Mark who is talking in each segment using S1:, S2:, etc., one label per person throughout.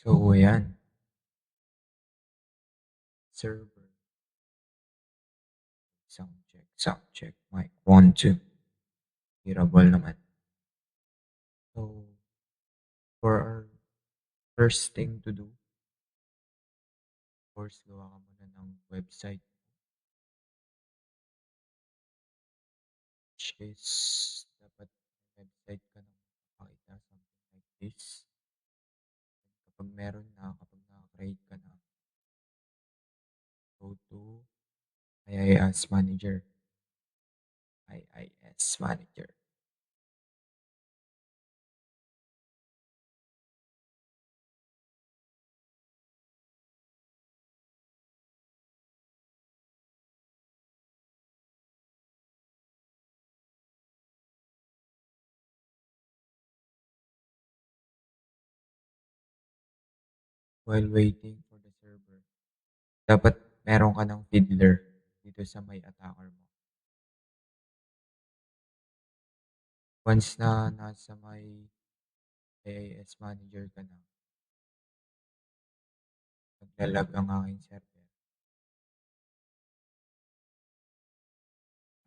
S1: So, ayan, server, sound check, mic, 1, 2, hearable naman. So, for our first thing to do, of course, gawa ka muna ng website, which is, dapat may website ka na makakita, something like this. Kapag meron na, kapag naka-create ka na, go to IIS Manager, IIS Manager. While waiting for the server, dapat meron ka ng fiddler dito sa may attacker mo. Once na nasa may IIS Manager ka na, naglalag ang aking server.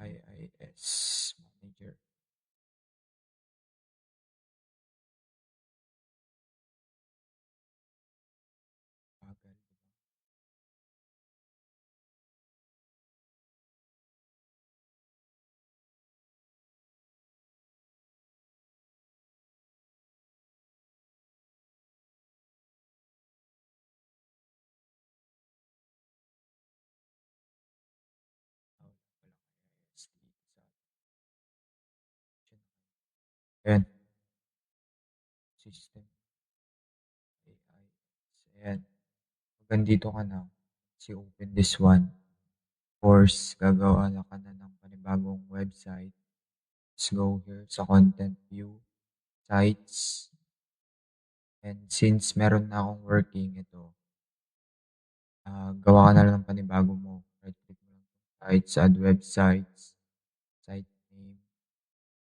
S1: IIS Manager. Bagal, diba? Wala palang IIS dito sa atin. Ayan, system AIS. Ayan. Pag andito ka na, si open this one. Of course, gagawa na ka na ng panibagong website. Let's go here sa content view, sites. And since meron na akong working ito, gawa ka na lang ng panibago mo. Right click mo lang sites, add websites, site name,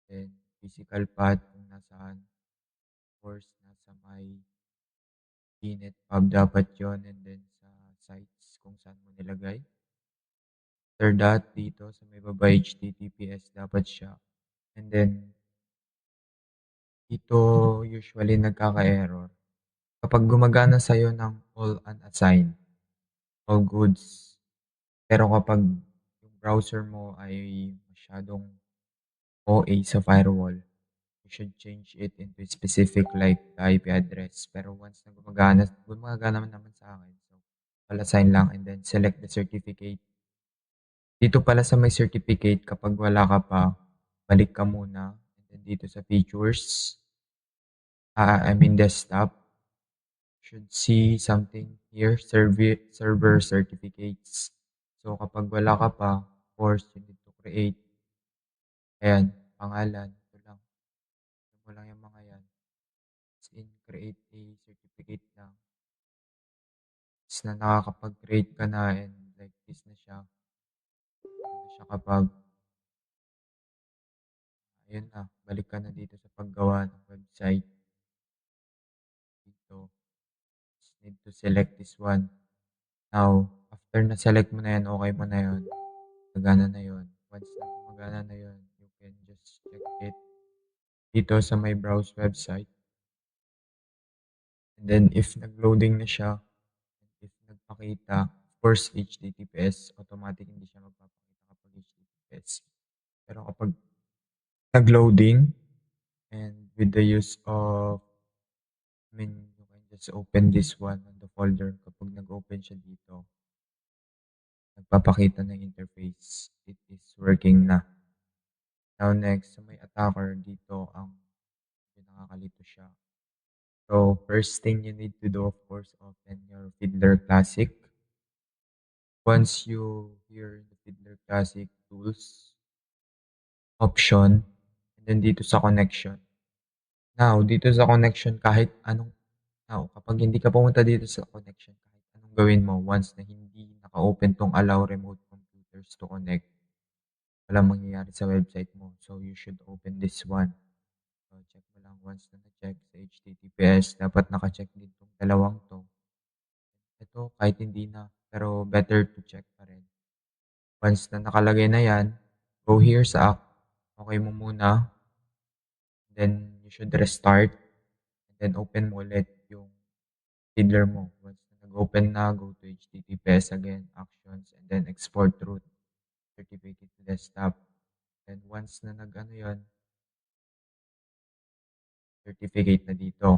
S1: then physical path kung nasaan. Of course, nasa may Pinet pub dapat yon, and then sa sites kung saan mo nilagay. After that, dito sa may baba HTTPS dapat siya. And then, dito usually nagkaka-error. Kapag gumagana sa'yo ng all unassigned, all goods, pero kapag yung browser mo ay masyadong OA sa firewall, you should change it into specific like IP address. Pero once na gumagana naman sa akin. So, all-assign lang and then select the certificate. Dito pala sa may certificate, kapag wala ka pa, balik ka muna. And then dito sa features, desktop, should see something here, server certificates. So, kapag wala ka pa, of course, you need to create. Ayan, pangalan. Ito lang. Ito mo lang yung mga yan. As in, create a certificate lang. Tapos na nakakapag-create ka na and like this na siya. Ano na siya kapag, ayun na, balik ka na dito sa paggawa ng website. Dito, just need to select this one. Now, after na-select mo na yan, okay mo na yun, gumagana na yun. Once na gumagana na yun, you can just check it dito sa may browse website. And then, if nag-loading na siya, if nagpakita, of course, HTTPS, automatic hindi siya magpapakita kapag HTTPS. Pero kapag nag-loading, and with the use of, you can just open this one on the folder. Kapag nag-open siya dito, nagpapakita ng interface. It is working na. Now next, sa may attacker dito, ang nakakalito siya. So, first thing you need to do, of course, open your Fiddler Classic. Once you hear the Fiddler Classic tools option, and then dito sa connection. Now, dito sa connection, kapag hindi ka pumunta dito sa connection, kahit anong gawin mo, once na hindi naka-open tong allow remote computers to connect, walang mangyayari sa website mo. So, you should open this one. So, check mo lang lang once na na-check sa HTTPS, dapat naka-check din 'tong dalawang 'to. Ito kahit hindi na, pero better to check pa rin. Once na nakalagay na 'yan, go here sa app, okey mo muna, then you should restart, and then open mo ulit yung Fiddler mo. Once na nag-open na, go to HTTPS again, actions, and then export root certificate to desktop. And once na nag-ano yun, certificate na dito.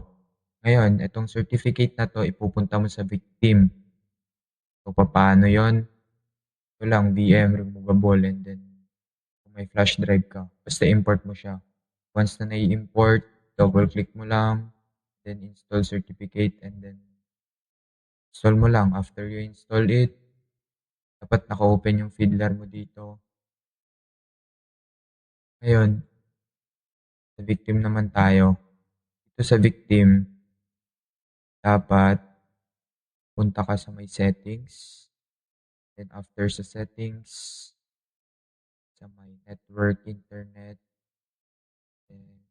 S1: Ngayon, itong certificate na to, ipupunta mo sa victim. So, paano yon? Ito lang, VM removable, and then kung may flash drive ka, basta import mo siya. Once na nai-import, double click mo lang, then install certificate, and then install mo lang. After you install it, dapat naka-open yung Fiddler mo dito. Ngayon, sa victim naman tayo. Dito sa victim, dapat punta ka sa may settings. Then after sa settings, sa may network, internet. Then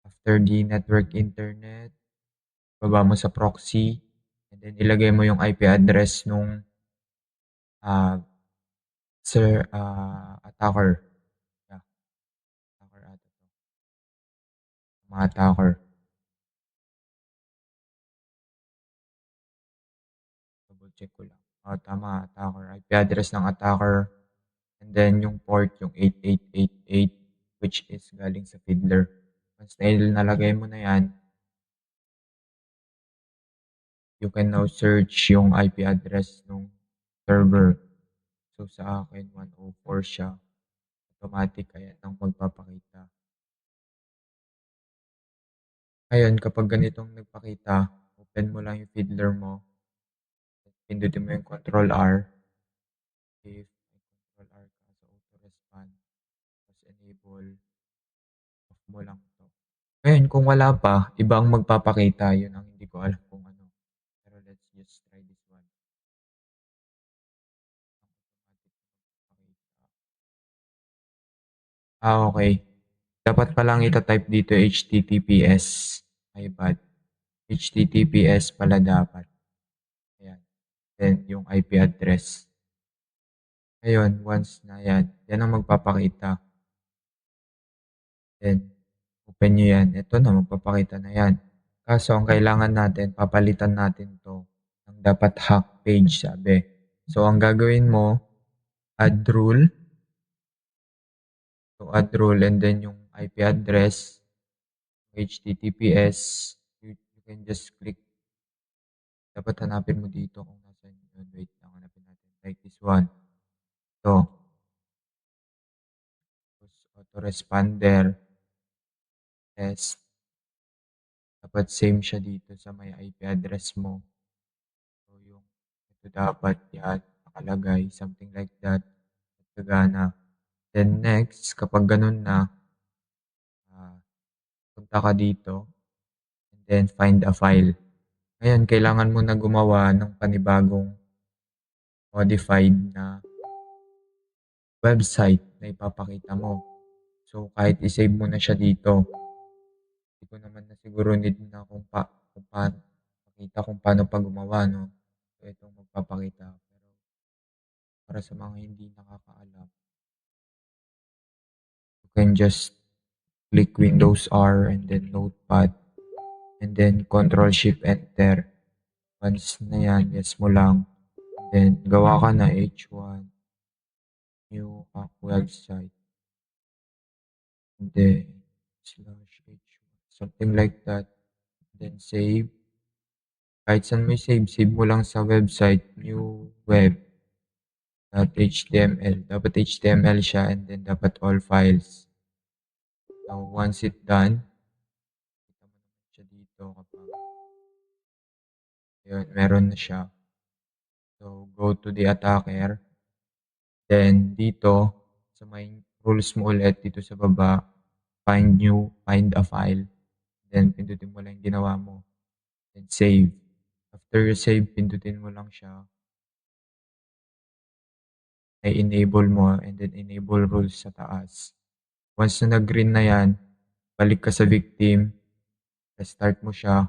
S1: after the network, internet, baba mo sa proxy. And then ilagay mo yung IP address nung uh, attacker. Yeah, attacker ata to. Mga attacker. Double check ko lang. Tama, attacker. IP address ng attacker. And then yung port, yung 8888, which is galing sa Fiddler. Once na nalagay mo na yan, you can now search yung IP address ng server. So sa akin, 104 siya. Automatic, kaya nang magpapakita. Ngayon, kapag ganitong nagpakita, open mo lang yung Fiddler mo. Pindutin mo yung Control R. If may Control R ka sa auto respond, tapos enable, off mo lang to. Ngayon, kung wala pa, iba ang magpapakita. Yun ang hindi ko alam kung ano. Pero let's just try this one. Okay. Dapat palang ita-type dito HTTPS. My bad. HTTPS pala dapat. Ayan. Then, yung IP address. Ngayon, once na yan, yan ang magpapakita. Then, open nyo yan. Ito na, magpapakita na yan. Kaso, ang kailangan natin, papalitan natin to ng dapat hack page, sabi. So, ang gagawin mo, add rule. So, add rule and then yung IP address, HTTPS, you can just click. Dapat hanapin mo dito kung nasan yun. Wait lang, hanapin natin. Like this one. Ito. Autoresponder. Test. Dapat same siya dito sa may IP address mo. So, yung ito dapat yan nakalagay. Something like that. At gagana. Then next, kapag ganun na, punta ka dito. And then find a file. Ngayon, kailangan mo na gumawa ng panibagong modified na website na ipapakita mo. So, kahit isave mo na siya dito, hindi ko naman na siguro need na kung paano, pakita kung paano pa gumawa, no? So, itong magpapakita. Pero, para sa mga hindi nakakaalam, you can just click Windows R and then Notepad and then Control Shift Enter. Once na yan, yes mo lang. And then, gawa ka na H1 new hack website. And then, slash H1. Something like that. Then, save. Kahit saan may save, save mo lang sa website, new web.html. Dapat HTML siya and then dapat all files. So, once it done, kita mo naman siya dito kapag yun, meron na siya. So, go to the attacker. Then, dito, sa may rules mo ulit, dito sa baba, find a file. Then, pindutin mo lang yung ginawa mo. Then, save. After you save, pindutin mo lang siya. I-enable mo and then enable rules sa taas. Once na nag-green na yan, balik ka sa victim, restart mo siya,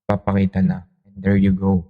S1: papakita na, and there you go.